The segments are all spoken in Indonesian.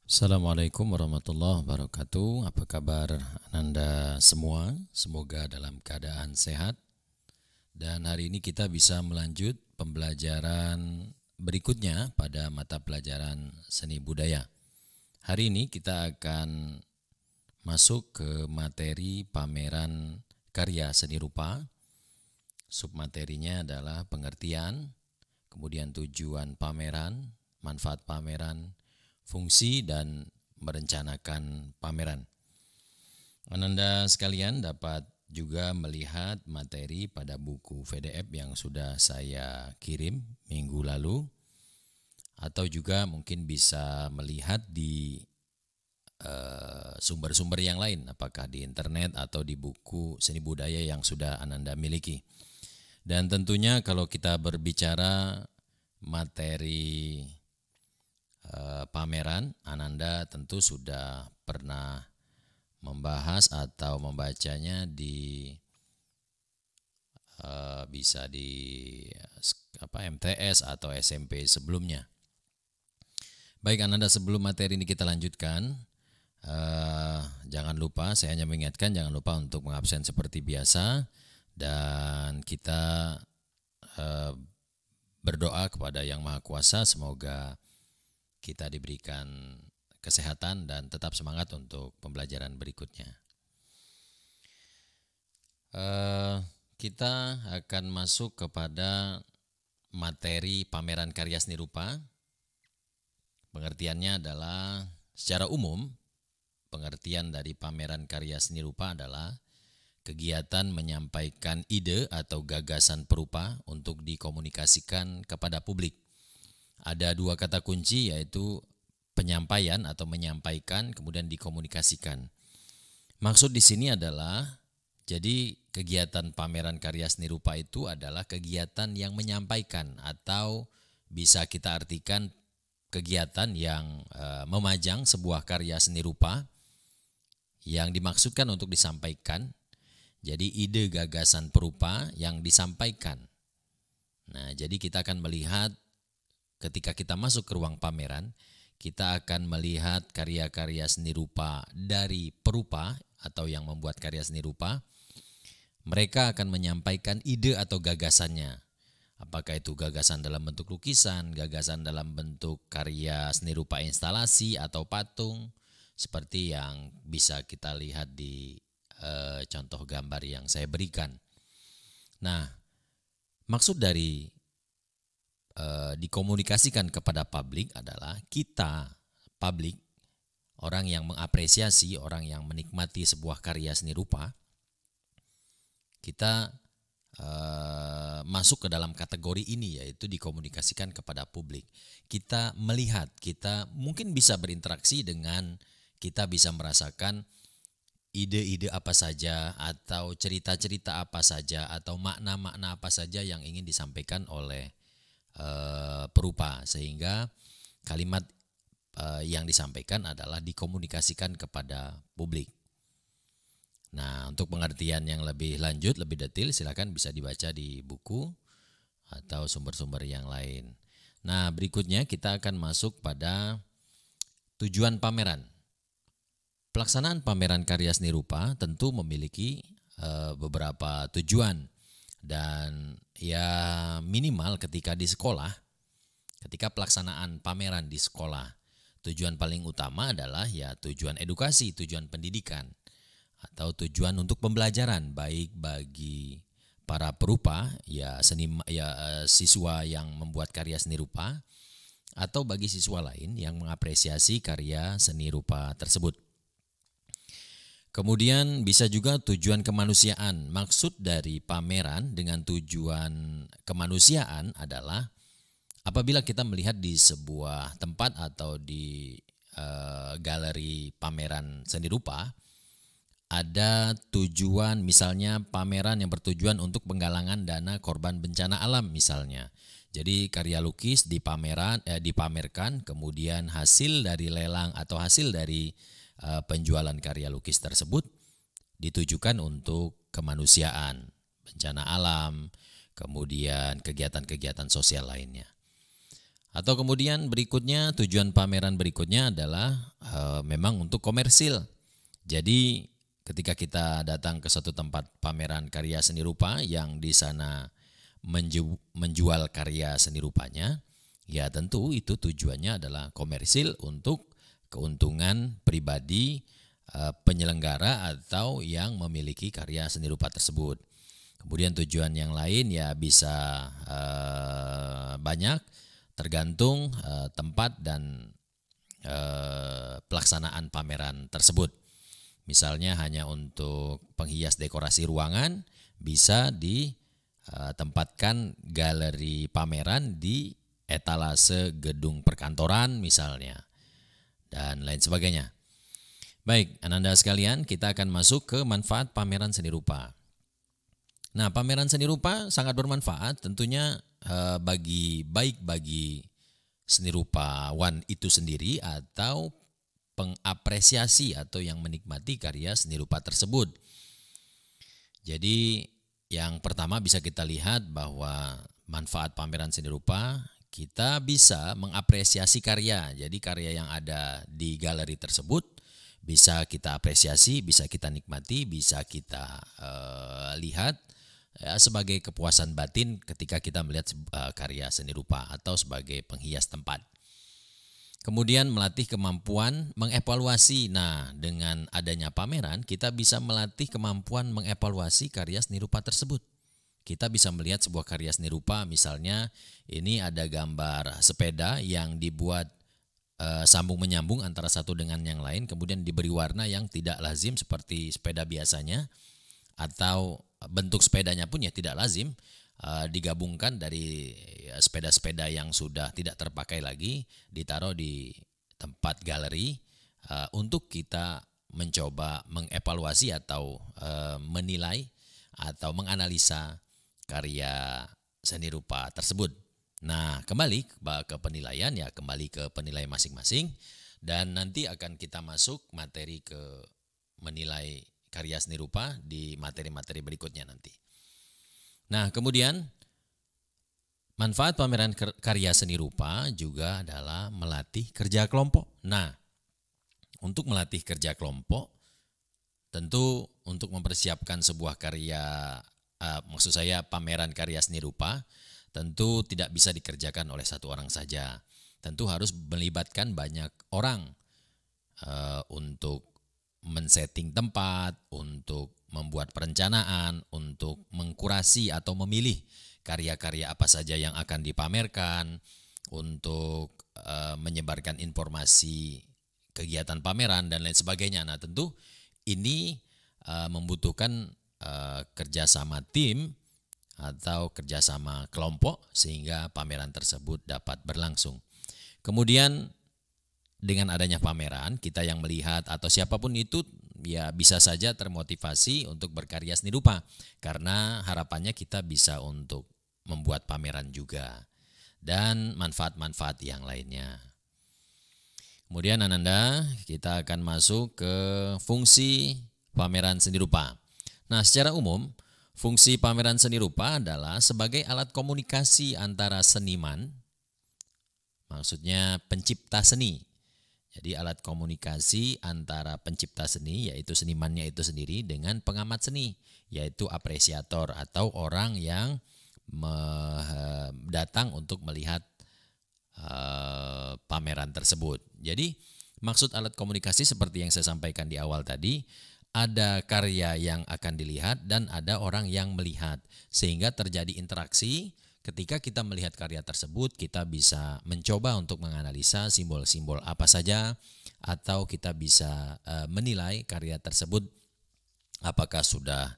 Assalamualaikum warahmatullahi wabarakatuh. Apa kabar Anda semua? Semoga dalam keadaan sehat. Dan hari ini kita bisa melanjut pembelajaran berikutnya pada mata pelajaran seni budaya. Hari ini kita akan masuk ke materi pameran karya seni rupa. Submaterinya adalah pengertian, kemudian tujuan pameran, manfaat pameran, fungsi dan merencanakan pameran. Ananda sekalian dapat juga melihat materi pada buku PDF yang sudah saya kirim minggu lalu, atau juga mungkin bisa melihat di sumber-sumber yang lain, apakah di internet atau di buku seni budaya yang sudah Ananda miliki. Dan tentunya kalau kita berbicara materi pameran, Ananda tentu sudah pernah membahas atau membacanya di bisa di MTS atau SMP sebelumnya. Baik Ananda, sebelum materi ini kita lanjutkan, jangan lupa, saya hanya mengingatkan jangan lupa untuk mengabsen seperti biasa, dan kita berdoa kepada Yang Maha Kuasa semoga kita diberikan kesehatan dan tetap semangat untuk pembelajaran berikutnya. Kita akan masuk kepada materi pameran karya seni rupa. Pengertiannya adalah secara umum, pengertian dari pameran karya seni rupa adalah kegiatan menyampaikan ide atau gagasan perupa untuk dikomunikasikan kepada publik. Ada dua kata kunci, yaitu penyampaian atau menyampaikan, kemudian dikomunikasikan. Maksud di sini adalah, jadi kegiatan pameran karya seni rupa itu adalah kegiatan yang menyampaikan, atau bisa kita artikan kegiatan yang memajang sebuah karya seni rupa yang dimaksudkan untuk disampaikan. Jadi ide gagasan perupa yang disampaikan. Nah, jadi kita akan melihat ketika kita masuk ke ruang pameran, kita akan melihat karya-karya seni rupa dari perupa atau yang membuat karya seni rupa. Mereka akan menyampaikan ide atau gagasannya. Apakah itu gagasan dalam bentuk lukisan, gagasan dalam bentuk karya seni rupa instalasi atau patung, seperti yang bisa kita lihat di contoh gambar yang saya berikan. Nah, maksud dari dikomunikasikan kepada publik adalah kita, publik, orang yang mengapresiasi, orang yang menikmati sebuah karya seni rupa, kita masuk ke dalam kategori ini, yaitu dikomunikasikan kepada publik. Kita melihat, kita mungkin bisa berinteraksi dengan, kita bisa merasakan ide-ide apa saja, atau cerita-cerita apa saja, atau makna-makna apa saja yang ingin disampaikan oleh perupa, sehingga kalimat yang disampaikan adalah dikomunikasikan kepada publik. Nah, untuk pengertian yang lebih lanjut, lebih detail, silakan bisa dibaca di buku atau sumber-sumber yang lain. Nah, berikutnya kita akan masuk pada tujuan pameran. Pelaksanaan pameran karya seni rupa tentu memiliki beberapa tujuan. Dan ya minimal ketika di sekolah, ketika pelaksanaan pameran di sekolah, tujuan paling utama adalah ya tujuan edukasi, tujuan pendidikan, atau tujuan untuk pembelajaran, baik bagi para perupa, ya siswa yang membuat karya seni rupa, atau bagi siswa lain yang mengapresiasi karya seni rupa tersebut. Kemudian bisa juga tujuan kemanusiaan. Maksud dari pameran dengan tujuan kemanusiaan adalah apabila kita melihat di sebuah tempat atau di galeri pameran seni rupa, ada tujuan, misalnya pameran yang bertujuan untuk penggalangan dana korban bencana alam misalnya. Jadi karya lukis dipamerkan, kemudian hasil dari lelang atau hasil dari penjualan karya lukis tersebut ditujukan untuk kemanusiaan, bencana alam, kemudian kegiatan-kegiatan sosial lainnya. Atau kemudian berikutnya, tujuan pameran berikutnya adalah memang untuk komersil. Jadi ketika kita datang ke suatu tempat pameran karya seni rupa yang di sana menjual karya seni rupanya, ya tentu itu tujuannya adalah komersil untuk keuntungan pribadi penyelenggara atau yang memiliki karya seni rupa tersebut. Kemudian tujuan yang lain ya bisa banyak, tergantung tempat dan pelaksanaan pameran tersebut. Misalnya hanya untuk penghias dekorasi ruangan, bisa ditempatkan galeri pameran di etalase gedung perkantoran misalnya, dan lain sebagainya. Baik, Ananda sekalian, kita akan masuk ke manfaat pameran seni rupa. Nah, pameran seni rupa sangat bermanfaat tentunya bagi seni rupawan itu sendiri atau pengapresiasi atau yang menikmati karya seni rupa tersebut. Jadi yang pertama bisa kita lihat bahwa manfaat pameran seni rupa, kita bisa mengapresiasi karya. Jadi karya yang ada di galeri tersebut bisa kita apresiasi, bisa kita nikmati, bisa kita lihat ya, sebagai kepuasan batin ketika kita melihat karya seni rupa atau sebagai penghias tempat. Kemudian melatih kemampuan mengevaluasi. Nah, dengan adanya pameran kita bisa melatih kemampuan mengevaluasi karya seni rupa tersebut. Kita bisa melihat sebuah karya seni rupa, misalnya ini ada gambar sepeda yang dibuat sambung menyambung antara satu dengan yang lain, kemudian diberi warna yang tidak lazim seperti sepeda biasanya, atau bentuk sepedanya pun ya tidak lazim, digabungkan dari sepeda-sepeda yang sudah tidak terpakai lagi, ditaruh di tempat galeri untuk kita mencoba mengevaluasi atau menilai atau menganalisa karya seni rupa tersebut. Nah, kembali ke penilaian ya, kembali ke penilaian masing-masing, dan nanti akan kita masuk materi ke menilai karya seni rupa di materi-materi berikutnya nanti. Nah, kemudian manfaat pameran karya seni rupa juga adalah melatih kerja kelompok. Nah, untuk melatih kerja kelompok, tentu untuk mempersiapkan sebuah karya, maksud saya pameran karya seni rupa, tentu tidak bisa dikerjakan oleh satu orang saja. Tentu harus melibatkan banyak orang untuk men-setting tempat, untuk membuat perencanaan, untuk mengkurasi atau memilih karya-karya apa saja yang akan dipamerkan, untuk menyebarkan informasi kegiatan pameran dan lain sebagainya. Nah, tentu ini membutuhkan kerjasama tim atau kerjasama kelompok sehingga pameran tersebut dapat berlangsung. Kemudian dengan adanya pameran, kita yang melihat atau siapapun itu ya bisa saja termotivasi untuk berkarya seni rupa, karena harapannya kita bisa untuk membuat pameran juga dan manfaat-manfaat yang lainnya. Kemudian Ananda, kita akan masuk ke fungsi pameran seni rupa. Nah, secara umum fungsi pameran seni rupa adalah sebagai alat komunikasi antara seniman, maksudnya pencipta seni. Jadi alat komunikasi antara pencipta seni, yaitu senimannya itu sendiri, dengan pengamat seni, yaitu apresiator atau orang yang datang untuk melihat pameran tersebut. Jadi maksud alat komunikasi seperti yang saya sampaikan di awal tadi, ada karya yang akan dilihat dan ada orang yang melihat, sehingga terjadi interaksi. Ketika kita melihat karya tersebut, kita bisa mencoba untuk menganalisa simbol-simbol apa saja, atau kita bisa menilai karya tersebut apakah sudah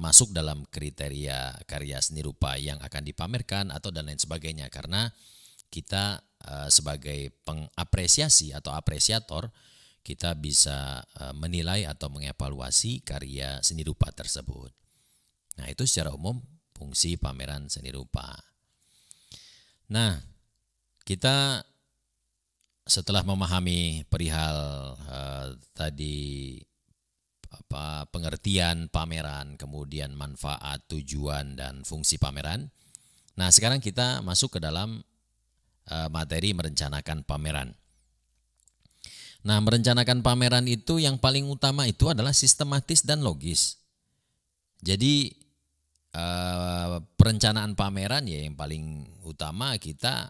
masuk dalam kriteria karya seni rupa yang akan dipamerkan atau dan lain sebagainya. Karena kita sebagai pengapresiasi atau apresiator, kita bisa menilai atau mengevaluasi karya seni rupa tersebut. Nah, itu secara umum fungsi pameran seni rupa. Nah, kita setelah memahami perihal tadi pengertian pameran, kemudian manfaat, tujuan, dan fungsi pameran. Nah, sekarang kita masuk ke dalam materi merencanakan pameran. Nah, merencanakan pameran itu yang paling utama itu adalah sistematis dan logis. Jadi perencanaan pameran ya yang paling utama kita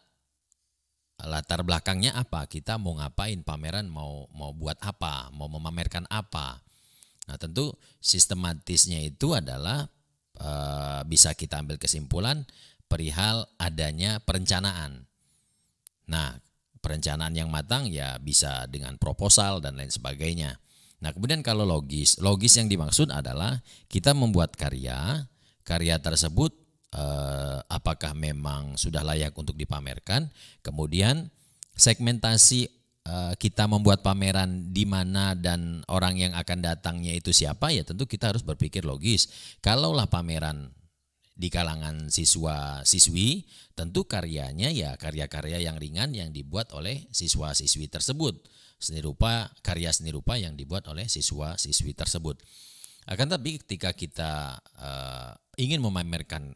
latar belakangnya apa, kita mau ngapain, pameran mau buat apa, mau memamerkan apa. Nah, tentu sistematisnya itu adalah bisa kita ambil kesimpulan perihal adanya perencanaan. Nah, perencanaan yang matang ya bisa dengan proposal dan lain sebagainya. Nah, kemudian kalau logis yang dimaksud adalah kita membuat karya tersebut apakah memang sudah layak untuk dipamerkan, kemudian segmentasi kita membuat pameran di mana dan orang yang akan datangnya itu siapa, ya tentu kita harus berpikir logis. Kalaulah pameran di kalangan siswa-siswi, tentu karyanya ya karya-karya yang ringan yang dibuat oleh siswa-siswi tersebut. Karya seni rupa yang dibuat oleh siswa-siswi tersebut. Akan tapi ketika kita ingin memamerkan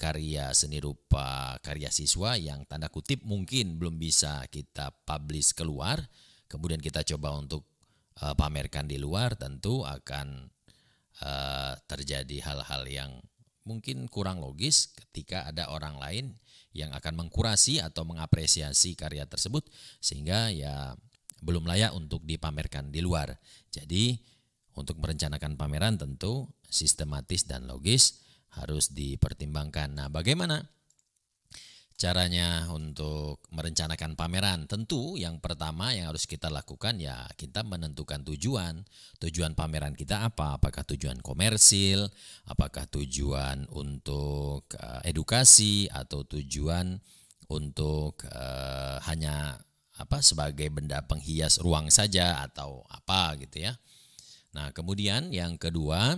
karya seni rupa, karya siswa yang tanda kutip mungkin belum bisa kita publish keluar, kemudian kita coba untuk pamerkan di luar, tentu akan terjadi hal-hal yang mungkin kurang logis ketika ada orang lain yang akan mengkurasi atau mengapresiasi karya tersebut sehingga ya belum layak untuk dipamerkan di luar. Jadi untuk merencanakan pameran tentu sistematis dan logis harus dipertimbangkan. Nah, bagaimana caranya untuk merencanakan pameran? Tentu yang pertama yang harus kita lakukan ya kita menentukan tujuan. Tujuan pameran kita apa? Apakah tujuan komersil, apakah tujuan untuk edukasi, atau tujuan untuk hanya sebagai benda penghias ruang saja atau apa gitu ya. Nah, kemudian yang kedua,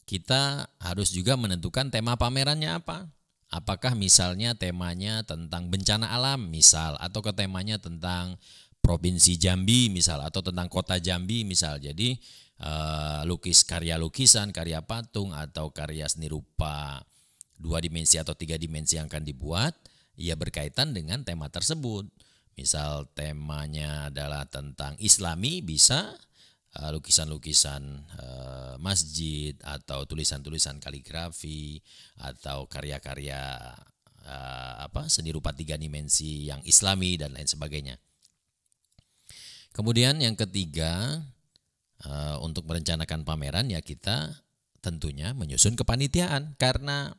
kita harus juga menentukan tema pamerannya apa. Apakah misalnya temanya tentang bencana alam misal, atau ke temanya tentang Provinsi Jambi misal, atau tentang Kota Jambi misal. Jadi karya lukisan, karya patung, atau karya seni rupa 2 dimensi atau 3 dimensi yang akan dibuat, ya berkaitan dengan tema tersebut. Misal temanya adalah tentang Islami, bisa lukisan-lukisan masjid atau tulisan-tulisan kaligrafi atau karya-karya seni rupa 3 dimensi yang Islami dan lain sebagainya. Kemudian yang ketiga, untuk merencanakan pameran ya kita tentunya menyusun kepanitiaan, karena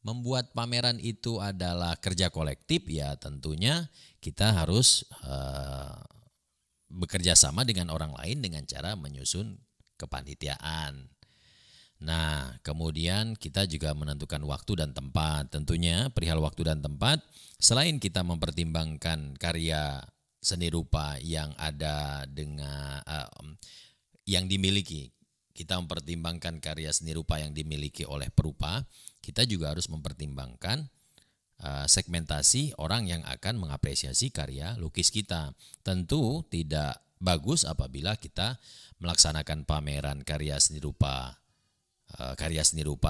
membuat pameran itu adalah kerja kolektif, ya tentunya kita harus bekerja sama dengan orang lain dengan cara menyusun kepanitiaan. Nah, kemudian kita juga menentukan waktu dan tempat. Tentunya perihal waktu dan tempat, selain kita mempertimbangkan karya seni rupa yang ada dengan yang dimiliki, kita mempertimbangkan karya seni rupa yang dimiliki oleh perupa, kita juga harus mempertimbangkan segmentasi orang yang akan mengapresiasi karya lukis kita. Tentu tidak bagus apabila kita melaksanakan pameran karya seni rupa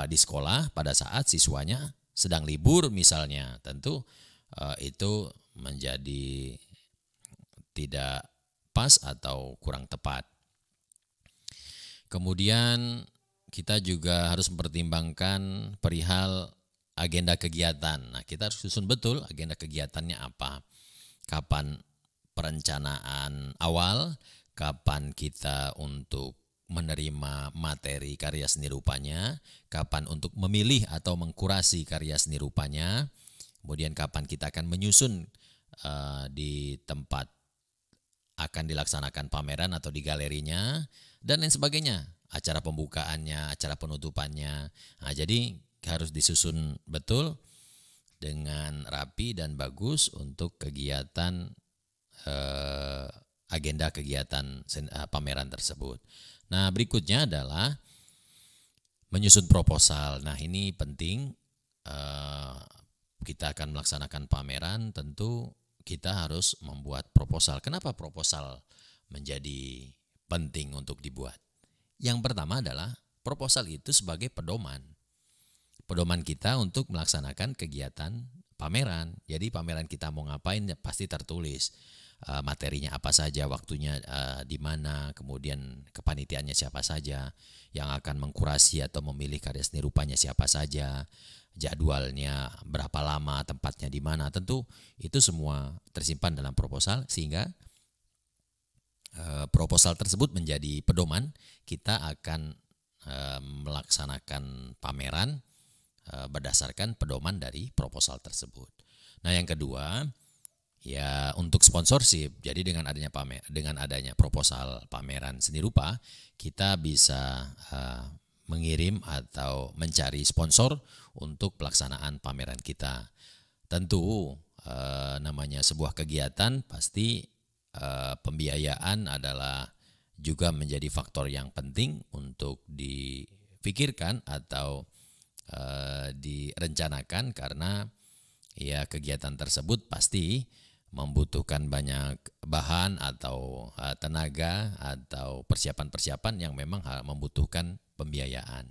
di sekolah pada saat siswanya sedang libur misalnya. Tentu itu menjadi tidak pas atau kurang tepat. Kemudian kita juga harus mempertimbangkan perihal agenda kegiatan. Nah, kita harus susun betul agenda kegiatannya apa. Kapan perencanaan awal, kapan kita untuk menerima materi karya seni rupanya, kapan untuk memilih atau mengkurasi karya seni rupanya, kemudian kapan kita akan menyusun di tempat akan dilaksanakan pameran atau di galerinya, dan lain sebagainya. Acara pembukaannya, acara penutupannya. Nah, jadi harus disusun betul dengan rapi dan bagus untuk kegiatan agenda kegiatan pameran tersebut. Nah, berikutnya adalah menyusun proposal. Nah, ini penting. Kita akan melaksanakan pameran, tentu kita harus membuat proposal. Kenapa proposal menjadi penting untuk dibuat? Yang pertama adalah proposal itu sebagai pedoman kita untuk melaksanakan kegiatan pameran. Jadi pameran kita mau ngapain ya pasti tertulis. Materinya apa saja, waktunya di mana, kemudian kepanitiaannya siapa saja, yang akan mengkurasi atau memilih karya seni rupanya siapa saja, jadwalnya berapa lama, tempatnya di mana. Tentu itu semua tersimpan dalam proposal, sehingga proposal tersebut menjadi pedoman kita akan melaksanakan pameran berdasarkan pedoman dari proposal tersebut. Nah, yang kedua, ya untuk sponsorship. Jadi dengan adanya proposal pameran seni rupa, kita bisa mengirim atau mencari sponsor untuk pelaksanaan pameran kita. Tentu namanya sebuah kegiatan, pasti pembiayaan adalah juga menjadi faktor yang penting untuk dipikirkan atau direncanakan, karena ya kegiatan tersebut pasti membutuhkan banyak bahan atau tenaga atau persiapan-persiapan yang memang membutuhkan pembiayaan.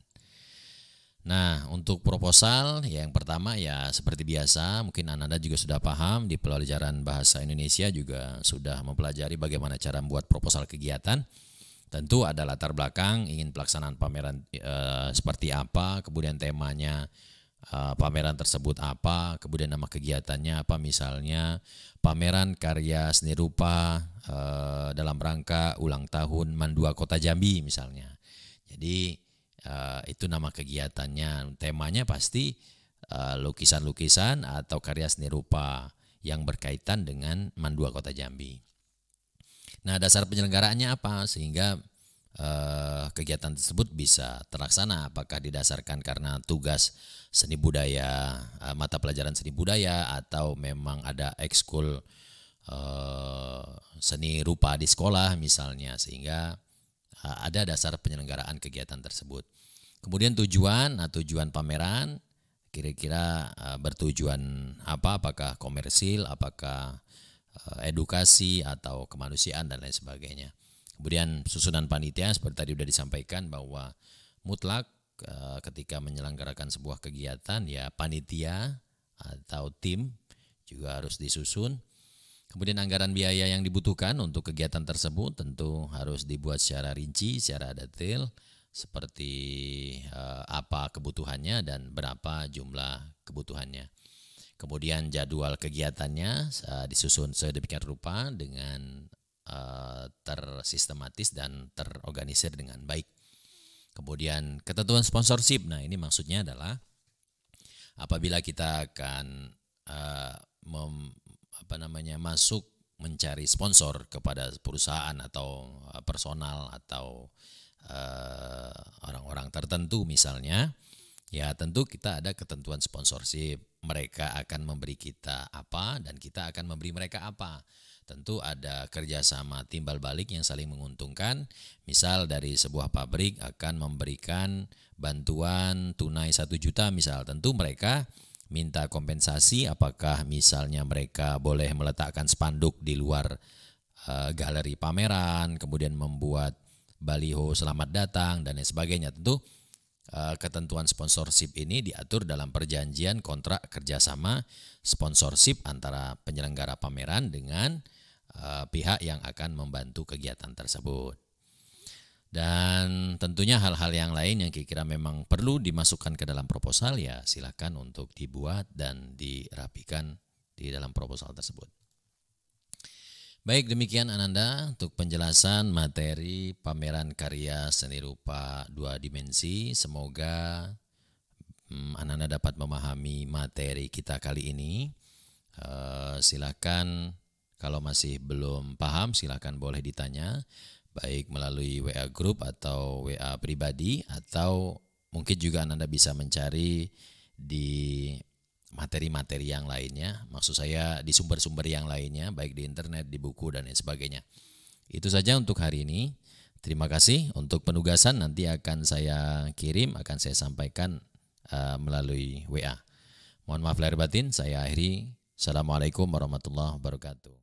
Nah, untuk proposal yang pertama ya seperti biasa, mungkin Anda juga sudah paham, di pelajaran bahasa Indonesia juga sudah mempelajari bagaimana cara membuat proposal kegiatan. Tentu ada latar belakang, ingin pelaksanaan pameran seperti apa, kemudian temanya pameran tersebut apa, kemudian nama kegiatannya apa, misalnya pameran karya seni rupa dalam rangka ulang tahun Mandua Kota Jambi misalnya. Jadi itu nama kegiatannya, temanya pasti lukisan-lukisan atau karya seni rupa yang berkaitan dengan Mandua Kota Jambi. Nah, dasar penyelenggaraannya apa sehingga kegiatan tersebut bisa terlaksana? Apakah didasarkan karena tugas seni budaya, mata pelajaran seni budaya, atau memang ada ekskul seni rupa di sekolah misalnya, sehingga ada dasar penyelenggaraan kegiatan tersebut. Kemudian tujuan pameran kira-kira bertujuan apa, apakah komersil, apakah edukasi atau kemanusiaan dan lain sebagainya. Kemudian susunan panitia seperti tadi sudah disampaikan bahwa mutlak ketika menyelenggarakan sebuah kegiatan ya panitia atau tim juga harus disusun. Kemudian anggaran biaya yang dibutuhkan untuk kegiatan tersebut tentu harus dibuat secara rinci, secara detail, seperti apa kebutuhannya dan berapa jumlah kebutuhannya. Kemudian jadwal kegiatannya disusun sedemikian rupa dengan tersistematis dan terorganisir dengan baik. Kemudian ketentuan sponsorship. Nah, ini maksudnya adalah apabila kita akan masuk mencari sponsor kepada perusahaan atau personal atau orang-orang tertentu misalnya, ya tentu kita ada ketentuan sponsorship. Mereka akan memberi kita apa dan kita akan memberi mereka apa. Tentu ada kerjasama timbal balik yang saling menguntungkan. Misal dari sebuah pabrik akan memberikan bantuan tunai 1 juta misal, tentu mereka minta kompensasi, apakah misalnya mereka boleh meletakkan spanduk di luar galeri pameran, kemudian membuat baliho selamat datang dan lain sebagainya. Tentu ketentuan sponsorship ini diatur dalam perjanjian kontrak kerjasama sponsorship antara penyelenggara pameran dengan pihak yang akan membantu kegiatan tersebut. Dan tentunya hal-hal yang lain yang kira-kira memang perlu dimasukkan ke dalam proposal ya silakan untuk dibuat dan dirapikan di dalam proposal tersebut. Baik, demikian Ananda untuk penjelasan materi pameran karya seni rupa 2 dimensi. Semoga Ananda dapat memahami materi kita kali ini. Silakan kalau masih belum paham silakan boleh ditanya, baik melalui WA Group atau WA pribadi, atau mungkin juga Anda bisa mencari di materi-materi yang lainnya, maksud saya di sumber-sumber yang lainnya, baik di internet, di buku, dan lain sebagainya. Itu saja untuk hari ini. Terima kasih. Untuk penugasan nanti akan saya kirim, akan saya sampaikan melalui WA. Mohon maaf lahir batin, saya akhiri. Assalamualaikum warahmatullahi wabarakatuh.